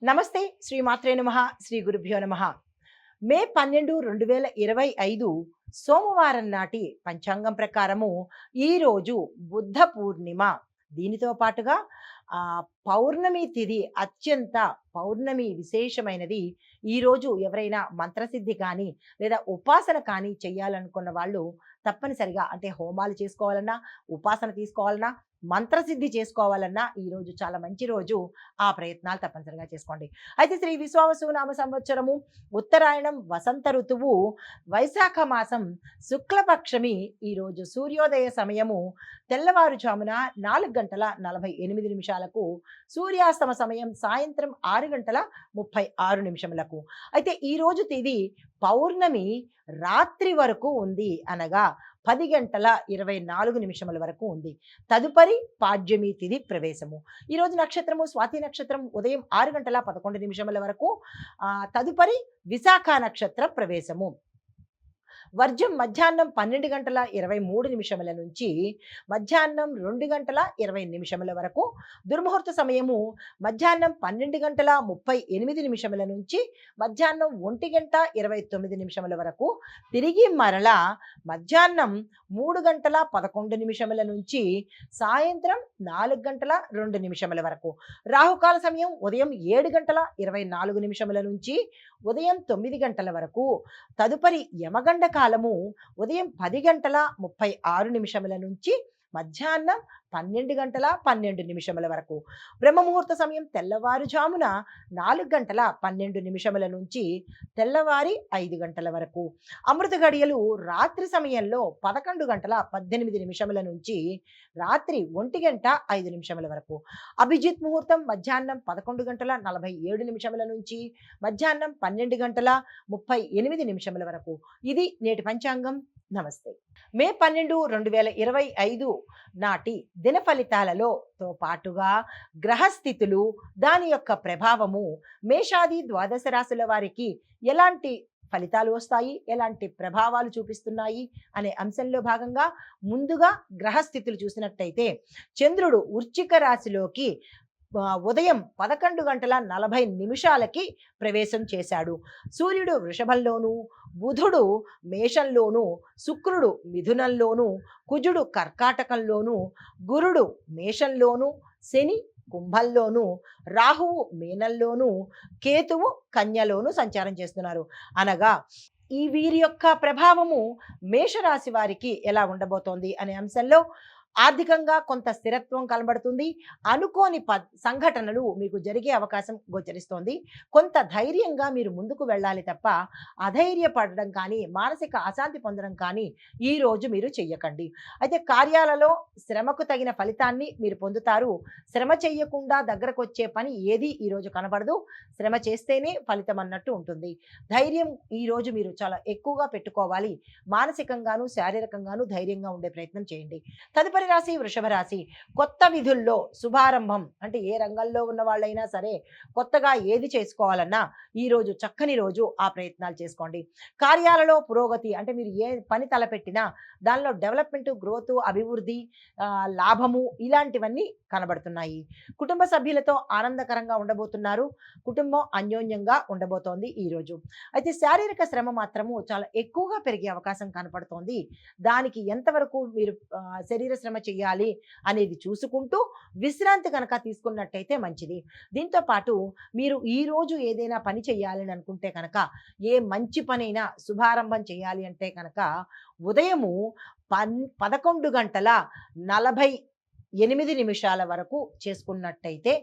నమస్తే శ్రీ మాత్రే నమః శ్రీ గురుభ్యో నమః. మే 12, 2025 సోమవారం నాటి పంచాంగం ప్రకారము ఈరోజు బుద్ధ పూర్ణిమ. దీనితో పాటుగా పౌర్ణమి తిథి అత్యంత పౌర్ణమి విశేషమైనది. ఈరోజు ఎవరైనా మంత్రసిద్ధి కానీ లేదా ఉపాసన కానీ చేయాలనుకున్న వాళ్ళు తప్పనిసరిగా అంటే హోమాలు చేసుకోవాలన్నా, ఉపాసన తీసుకోవాలన్నా, మంత్రసిద్ధి చేసుకోవాలన్నా ఈరోజు చాలా మంచి రోజు. ఆ ప్రయత్నాలు తప్పనిసరిగా చేసుకోండి. అయితే శ్రీ విశ్వావసు నామ సంవత్సరము ఉత్తరాయణం వసంత ఋతువు వైశాఖ మాసం శుక్లపక్షమి. ఈరోజు సూర్యోదయ సమయము తెల్లవారుజామున 4:48 సూర్యాస్తమ సమయం సాయంత్రం 6:36. అయితే ఈరోజు తేదీ పౌర్ణమి రాత్రి వరకు ఉంది, అనగా 10:24 వరకు ఉంది. తదుపరి పాడ్యమి తిథి ప్రవేశము. ఈరోజు నక్షత్రము స్వాతి నక్షత్రం ఉదయం 6:11 వరకు, తదుపరి విశాఖ నక్షత్ర ప్రవేశము. వర్జం మధ్యాహ్నం 12:23 నుంచి మధ్యాహ్నం 2:20 వరకు. దుర్ముహూర్త సమయము మధ్యాహ్నం 12:38 నుంచి మధ్యాహ్నం 1:29 వరకు. తిరిగి మరలా మధ్యాహ్నం 3:11 నుంచి సాయంత్రం 4:02 వరకు. రాహుకాల సమయం ఉదయం 7:24 నుంచి ఉదయం 9 గంటల వరకు. తదుపరి యమగండ కాలము ఉదయం 10:36 నుంచి మధ్యాహ్నం 12:12 వరకు. బ్రహ్మముహూర్త సమయం తెల్లవారుజామున 4:12 నుంచి తెల్లవారి 5 గంటల వరకు. అమృత గడియలు రాత్రి సమయంలో 11:18 నుంచి రాత్రి 1:05 వరకు. అభిజిత్ ముహూర్తం మధ్యాహ్నం 11:47 నుంచి మధ్యాహ్నం 12:38 వరకు. ఇది నేటి పంచాంగం. నమస్తే. మే 12, 2025 నాటి దిన ఫలితాలలో తో పాటుగా గ్రహస్థితులు, దాని యొక్క ప్రభావము మేషాది ద్వాదశ రాశుల వారికి ఎలాంటి ఫలితాలు వస్తాయి, ఎలాంటి ప్రభావాలు చూపిస్తున్నాయి అనే అంశంలో భాగంగా ముందుగా గ్రహస్థితులు చూసినట్టయితే చంద్రుడు వృశ్చిక రాశిలోకి ఉదయం 11:40 ప్రవేశం చేశాడు. సూర్యుడు వృషభంలోను, బుధుడు మేషంలోను, శుక్రుడు మిథునంలోను, కుజుడు కర్కాటకంలోను, గురుడు మేషంలోను, శని కుంభంలోను, రాహువు మీనంలోను, కేతువు కన్యలోను సంచారం చేస్తున్నారు. అనగా ఈ వీరి యొక్క ప్రభావము మేషరాశి వారికి ఎలా ఉండబోతోంది అనే అంశంలో ఆర్థికంగా కొంత స్థిరత్వం కనబడుతుంది. అనుకోని సంఘటనలు మీకు జరిగే అవకాశం గోచరిస్తోంది. కొంత ధైర్యంగా మీరు ముందుకు వెళ్ళాలి తప్ప అధైర్యపడడం కానీ, మానసిక అశాంతి పొందడం కానీ ఈ రోజు మీరు చెయ్యకండి. అయితే కార్యాలలో శ్రమకు తగిన ఫలితాన్ని మీరు పొందుతారు. శ్రమ చెయ్యకుండా దగ్గరకు వచ్చే పని ఏది ఈరోజు కనబడదు. శ్రమ చేస్తేనే ఫలితం అన్నట్టు ఉంటుంది. ధైర్యం ఈరోజు మీరు చాలా ఎక్కువగా పెట్టుకోవాలి. మానసికంగాను శారీరకంగాను ధైర్యంగా ఉండే ప్రయత్నం చేయండి. తదుపరి రాశి వృషభ రాశి. కొత్త విధుల్లో శుభారంభం, అంటే ఏ రంగంలో ఉన్న వాళ్ళైనా సరే కొత్తగా ఏది చేసుకోవాలన్నా ఈరోజు చక్కని రోజు. ఆ ప్రయత్నాలు చేసుకోండి. కార్యాలలో పురోగతి, అంటే మీరు ఏ పని తలపెట్టినా దానిలో డెవలప్మెంట్, గ్రోత్, అభివృద్ధి, లాభము ఇలాంటివన్నీ కనబడుతున్నాయి. కుటుంబ సభ్యులతో ఆనందకరంగా ఉండబోతున్నారు. కుటుంబం అన్యోన్యంగా ఉండబోతోంది ఈరోజు. అయితే శారీరక శ్రమ మాత్రము చాలా ఎక్కువగా పెరిగే అవకాశం కనపడుతోంది. దానికి ఎంతవరకు మీరు శరీర శ్రమ చేయాలి అనేది చూసుకుంటూ విశ్రాంతి కనుక తీసుకున్నట్టయితే మంచిది. దీంతో పాటు మీరు ఈరోజు ఏదైనా పని చేయాలని అనుకుంటే కనుక, ఏ మంచి పనైనా శుభారంభం చేయాలి అంటే కనుక ఉదయము 11:48 వరకు చేసుకున్నట్టయితే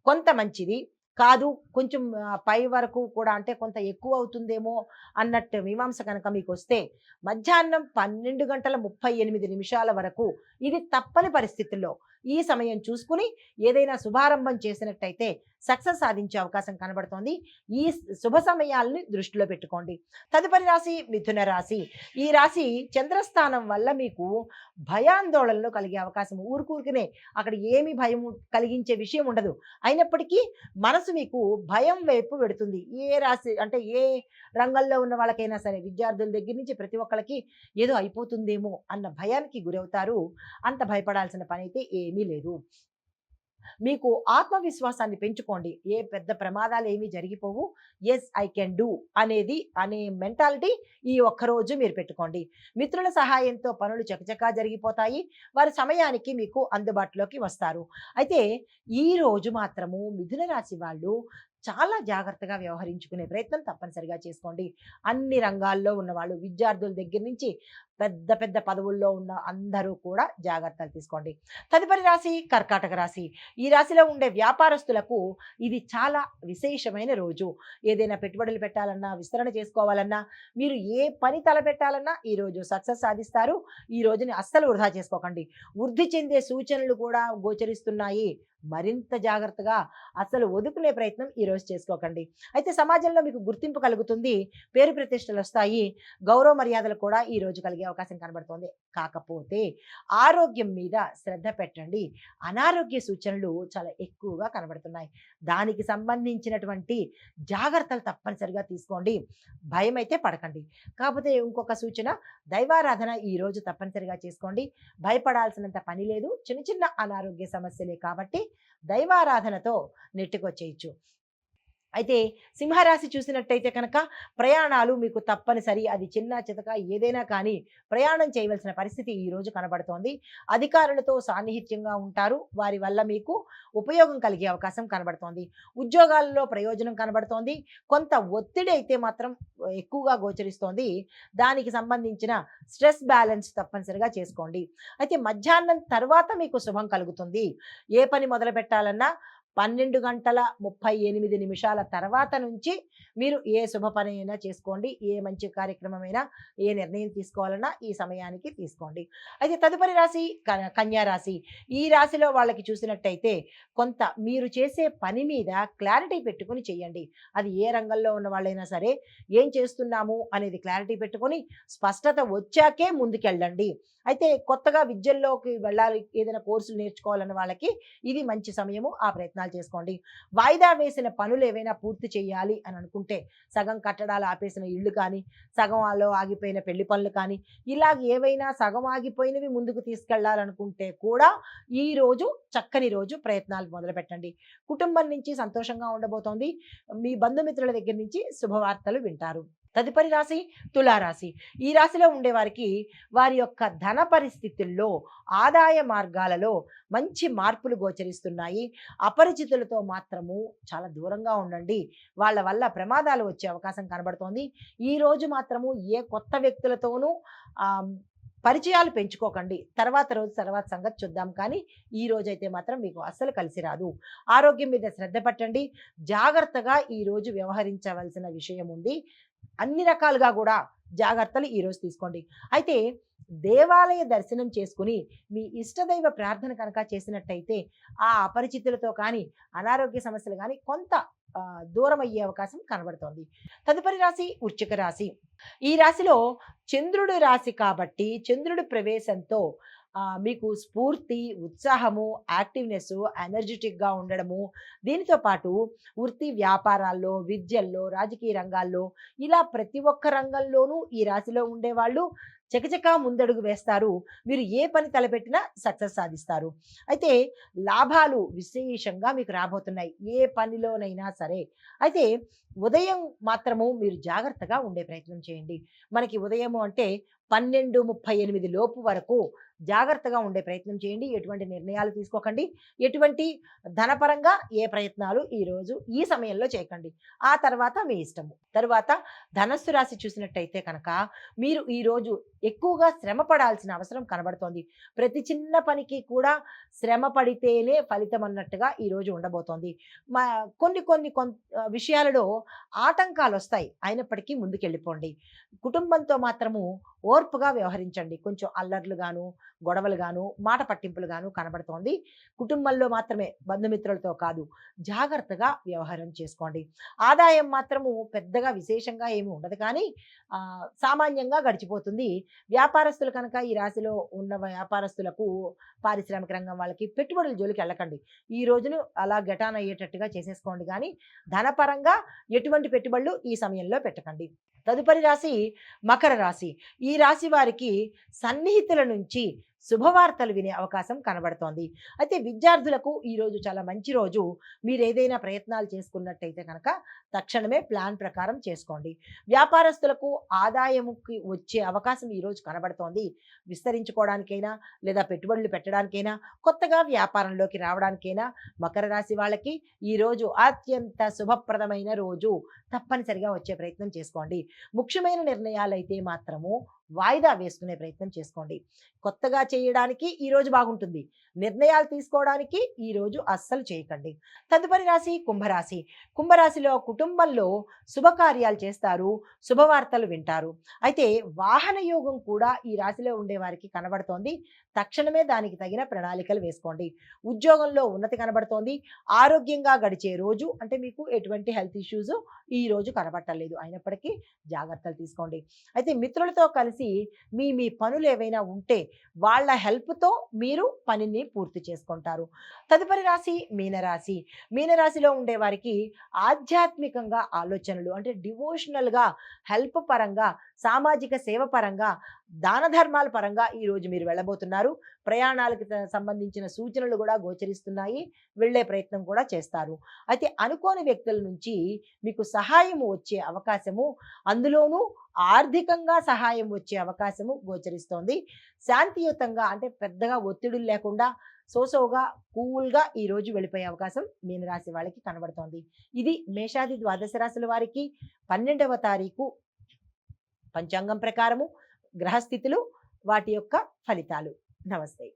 కొంత మంచిది. కాదు కొంచెం పై వరకు కూడా, అంటే కొంత ఎక్కువ అవుతుందేమో అన్నట్టు మీమాంస కనుక మీకు వస్తే మధ్యాహ్నం 12:38 వరకు, ఇది తప్పని పరిస్థితుల్లో ఈ సమయం చూసుకుని ఏదైనా శుభారంభం చేసినట్టయితే సక్సెస్ సాధించే అవకాశం కనబడుతోంది. ఈ శుభ సమయాల్ని దృష్టిలో పెట్టుకోండి. తదుపరి రాశి మిథున రాశి. ఈ రాశి చంద్రస్థానం వల్ల మీకు భయాందోళనలు కలిగే అవకాశం, ఊరుకూరికనే అక్కడ ఏమి భయం కలిగించే విషయం ఉండదు. అయినప్పటికీ మనసు మీకు భయం వైపు పెడుతుంది. ఏ రాశి అంటే ఏ రంగంలో ఉన్న వాళ్ళకైనా సరే, విద్యార్థుల దగ్గర నుంచి ప్రతి ఒక్కళ్ళకి ఏదో అయిపోతుందేమో అన్న భయానికి గురవుతారు. అంత భయపడాల్సిన పని అయితే ఏమీ లేదు. మీకు ఆత్మవిశ్వాసాన్ని పెంచుకోండి. ఏ పెద్ద ప్రమాదాలు ఏమీ జరిగిపోవు. యెస్ ఐ కెన్ డూ అనే మెంటాలిటీ ఈ ఒక్కరోజు మీరు పెట్టుకోండి. మిత్రుల సహాయంతో పనులు చకచకా జరిగిపోతాయి. వారి సమయానికి మీకు అందుబాటులోకి వస్తారు. అయితే ఈ రోజు మాత్రము మిథున రాశి వాళ్ళు చాలా జాగ్రత్తగా వ్యవహరించుకునే ప్రయత్నం తప్పనిసరిగా చేసుకోండి. అన్ని రంగాల్లో ఉన్నవాళ్ళు, విద్యార్థుల దగ్గర నుంచి పెద్ద పెద్ద పదవుల్లో ఉన్న అందరూ కూడా జాగ్రత్తలు తీసుకోండి. తదుపరి రాశి కర్కాటక రాశి. ఈ రాశిలో ఉండే వ్యాపారస్తులకు ఇది చాలా విశేషమైన రోజు. ఏదైనా పెట్టుబడులు పెట్టాలన్నా, విస్తరణ చేసుకోవాలన్నా, మీరు ఏ పని తలపెట్టాలన్నా ఈరోజు సక్సెస్ సాధిస్తారు. ఈ రోజుని అస్సలు వృధా చేసుకోకండి. వృద్ధి చెందే సూచనలు కూడా గోచరిస్తున్నాయి. మరింత జాగ్రత్తగా అసలు వదుకునే ప్రయత్నం ఈరోజు చేసుకోకండి. అయితే సమాజంలో మీకు గుర్తింపు కలుగుతుంది. పేరు ప్రతిష్టలు వస్తాయి. గౌరవ మర్యాదలు కూడా ఈరోజు కలిగే అవకాశం కనబడుతోంది. కాకపోతే ఆరోగ్యం మీద శ్రద్ధ పెట్టండి. అనారోగ్య సూచనలు చాలా ఎక్కువగా కనబడుతున్నాయి. దానికి సంబంధించినటువంటి జాగ్రత్తలు తప్పనిసరిగా తీసుకోండి. భయం అయితే పడకండి. కాకపోతే ఇంకొక సూచన, దైవారాధన ఈరోజు తప్పనిసరిగా చేసుకోండి. భయపడాల్సినంత పని లేదు. చిన్న చిన్న అనారోగ్య సమస్యలే కాబట్టి దైవారాధనతో నెట్టుకొచ్చేయచ్చు. అయితే సింహరాశి చూసినట్టయితే కనుక ప్రయాణాలు మీకు తప్పనిసరి. అది చిన్న చితక ఏదైనా కానీ ప్రయాణం చేయవలసిన పరిస్థితి ఈరోజు కనబడుతోంది. అధికారులతో సాన్నిహిత్యంగా ఉంటారు. వారి వల్ల మీకు ఉపయోగం కలిగే అవకాశం కనబడుతోంది. ఉద్యోగాల్లో ప్రయోజనం కనబడుతోంది. కొంత ఒత్తిడి అయితే మాత్రం ఎక్కువగా గోచరిస్తోంది. దానికి సంబంధించిన స్ట్రెస్ బ్యాలెన్స్ తప్పనిసరిగా చేసుకోండి. అయితే మధ్యాహ్నం తర్వాత మీకు శుభం కలుగుతుంది. ఏ పని మొదలు పెట్టాలన్నా 12:38 తర్వాత నుంచి మీరు ఏ శుభ పని అయినా చేసుకోండి. ఏ మంచి కార్యక్రమమైనా, ఏ నిర్ణయం తీసుకోవాలన్నా ఈ సమయానికి తీసుకోండి. అయితే తదుపరి రాశి కన్యా రాశి. ఈ రాశిలో వాళ్ళకి చూసినట్టయితే కొంత మీరు చేసే పని మీద క్లారిటీ పెట్టుకొని చేయండి. అది ఏ రంగంలో ఉన్న వాళ్ళైనా సరే, ఏం చేస్తున్నాము అనేది క్లారిటీ పెట్టుకొని స్పష్టత వచ్చాకే ముందుకెళ్ళండి. అయితే కొత్తగా విద్యల్లోకి వెళ్ళాలి, ఏదైనా కోర్సులు నేర్చుకోవాలన్న వాళ్ళకి ఇది మంచి సమయము. ఆ ప్రయత్నాలు చేసుకోండి. వాయిదా వేసిన పనులు ఏవైనా పూర్తి చేయాలి అని అనుకుంటే, సగం కట్టడాలు ఆపేసిన ఇళ్ళు కానీ, సగంలో ఆగిపోయిన పెళ్లి పనులు కానీ, ఇలాగ ఏవైనా సగం ఆగిపోయినవి ముందుకు తీసుకెళ్లాలనుకుంటే కూడా ఈ రోజు చక్కని రోజు. ప్రయత్నాలు మొదలుపెట్టండి. కుటుంబం నుంచి సంతోషంగా ఉండబోతోంది. మీ బంధుమిత్రుల దగ్గర నుంచి శుభవార్తలు వింటారు. తదుపరి రాశి తులారాశి. ఈ రాశిలో ఉండేవారికి వారి యొక్క ధన పరిస్థితుల్లో, ఆదాయ మార్గాలలో మంచి మార్పులు గోచరిస్తున్నాయి. అపరిచితులతో మాత్రము చాలా దూరంగా ఉండండి. వాళ్ళ వల్ల ప్రమాదాలు వచ్చే అవకాశం కనబడుతోంది. ఈ రోజు మాత్రము ఏ కొత్త వ్యక్తులతోనూ పరిచయాలు పెంచుకోకండి. తర్వాత సంగతి చూద్దాం. కానీ ఈ రోజైతే మాత్రం మీకు అస్సలు కలిసి రాదు. ఆరోగ్యం మీద శ్రద్ధ పెట్టండి. జాగ్రత్తగా ఈరోజు వ్యవహరించవలసిన విషయం ఉంది. అన్ని రకాలుగా కూడా జాగ్రత్తలు ఈరోజు తీసుకోండి. అయితే దేవాలయ దర్శనం చేసుకుని మీ ఇష్టదైవ ప్రార్థన కనుక చేసినట్టయితే ఆ అపరిచితులతో కానీ, అనారోగ్య సమస్యలు కానీ కొంత దూరం అయ్యే అవకాశం కనబడుతోంది. తదుపరి రాశి వృశ్చిక రాశి. ఈ రాశిలో చంద్రుడి రాశి కాబట్టి చంద్రుడి ప్రవేశంతో మీకు స్ఫూర్తి, ఉత్సాహము, యాక్టివ్నెస్, ఎనర్జెటిక్గా ఉండడము, దీనితో పాటు వృత్తి వ్యాపారాల్లో, విద్యల్లో, రాజకీయ రంగాల్లో, ఇలా ప్రతి ఒక్క రంగంలోనూ ఈ రాశిలో ఉండేవాళ్ళు చకచకా ముందడుగు వేస్తారు. మీరు ఏ పని తలపెట్టినా సక్సెస్ సాధిస్తారు. అయితే లాభాలు విశేషంగా మీకు రాబోతున్నాయి, ఏ పనిలోనైనా సరే. అయితే ఉదయం మాత్రము మీరు జాగ్రత్తగా ఉండే ప్రయత్నం చేయండి. మనకి ఉదయము అంటే 12:38 లోపు వరకు జాగ్రత్తగా ఉండే ప్రయత్నం చేయండి. ఎటువంటి నిర్ణయాలు తీసుకోకండి. ఎటువంటి ధనపరంగా ఏ ప్రయత్నాలు ఈరోజు ఈ సమయంలో చేయకండి. ఆ తర్వాత మీ ఇష్టము. తరువాత ధనస్సు రాశి చూసినట్టయితే కనుక మీరు ఈరోజు ఎక్కువగా శ్రమ పడాల్సిన అవసరం కనబడుతోంది. ప్రతి చిన్న పనికి కూడా శ్రమ పడితేనే ఫలితం అన్నట్టుగా ఈరోజు ఉండబోతోంది. మా కొన్ని కొన్ని విషయాలలో ఆటంకాలు వస్తాయి. అయినప్పటికీ ముందుకెళ్ళిపోండి. కుటుంబంతో మాత్రము ఓర్పుగా వ్యవహరించండి. కొంచెం అల్లర్లు గాను, గొడవలు గాను, మాట పట్టింపులు గాను కనబడుతోంది. కుటుంబంలో మాత్రమే, బంధుమిత్రులతో కాదు. జాగ్రత్తగా వ్యవహారం చేసుకోండి. ఆదాయం మాత్రము పెద్దగా విశేషంగా ఏమి ఉండదు, కానీ సామాన్యంగా గడిచిపోతుంది. వ్యాపారస్తులు కనుక ఈ రాశిలో ఉన్న వ్యాపారస్తులకు, పారిశ్రామిక రంగం వాళ్ళకి పెట్టుబడుల జోలికి వెళ్ళకండి. ఈ రోజును అలా గటాన్ అయ్యేటట్టుగా చేసేసుకోండి. కానీ ధనపరంగా ఎటువంటి పెట్టుబడులు ఈ సమయంలో పెట్టకండి. తదుపరి రాశి మకర రాశి. ఈ రాశి వారికి సన్నిహితుల నుంచి శుభవార్తలు వినే అవకాశం కనబడుతోంది. అయితే విద్యార్థులకు ఈరోజు చాలా మంచి రోజు. మీరేదైనా ప్రయత్నాలు చేసుకున్నట్టయితే కనుక తక్షణమే ప్లాన్ ప్రకారం చేసుకోండి. వ్యాపారస్తులకు ఆదాయముకి వచ్చే అవకాశం ఈరోజు కనబడుతోంది. విస్తరించుకోవడానికైనా లేదా పెట్టుబడులు పెట్టడానికైనా కొత్తగా వ్యాపారంలోకి రావడానికైనా మకర రాశి వాళ్ళకి ఈరోజు అత్యంత శుభప్రదమైన రోజు. తప్పనిసరిగా వచ్చే ప్రయత్నం చేసుకోండి. ముఖ్యమైన నిర్ణయాలైతే మాత్రము వాయిదా వేసుకునే ప్రయత్నం చేసుకోండి. కొత్తగా చేయడానికి ఈరోజు బాగుంటుంది. నిర్ణయాలు తీసుకోవడానికి ఈరోజు అస్సలు చేయకండి. తదుపరి రాశి కుంభరాశి. కుంభరాశిలో కుటుంబంలో శుభకార్యాలు చేస్తారు, శుభవార్తలు వింటారు. అయితే వాహన యోగం కూడా ఈ రాశిలో ఉండే వారికి కనబడుతోంది. తక్షణమే దానికి తగిన ప్రణాళికలు వేసుకోండి. ఉద్యోగంలో ఉన్నతి కనబడుతోంది. ఆరోగ్యంగా గడిచే రోజు, అంటే మీకు ఎటువంటి హెల్త్ ఇష్యూస్ ఈ రోజు కనబడలేదు. అయినప్పటికీ జాగ్రత్తలు తీసుకోండి. అయితే మిత్రులతో కలిసి మీ మీ పనులు ఏవైనా ఉంటే వాళ్ళ హెల్ప్తో మీరు పనిని పూర్తి చేసుకుంటారు. తదుపరి రాశి మీనరాశి. మీనరాశిలో ఉండే వారికి ఆధ్యాత్మికంగా ఆలోచనలు, అంటే డివోషనల్గా, హెల్ప్ పరంగా, సామాజిక సేవ పరంగా, దాన ధర్మాల పరంగా ఈరోజు మీరు వెళ్ళబోతున్నారు. ప్రయాణాలకు సంబంధించిన సూచనలు కూడా గోచరిస్తున్నాయి. వెళ్ళే ప్రయత్నం కూడా చేస్తారు. అయితే అనుకోని వ్యక్తుల నుంచి మీకు సహాయం వచ్చే అవకాశము, అందులోనూ ఆర్థికంగా సహాయం వచ్చే అవకాశము గోచరిస్తోంది. శాంతియుతంగా, అంటే పెద్దగా ఒత్తిడులు లేకుండా సోసోగా కూల్గా ఈరోజు వెళ్ళిపోయే అవకాశం మీనరాశి వాళ్ళకి కనబడుతోంది. ఇది మేషాది ద్వాదశ రాశుల వారికి 12వ తారీఖు పంచాంగం ప్రకారము గ్రహస్థితులు, వాటి యొక్క ఫలితాలు. నమస్తే.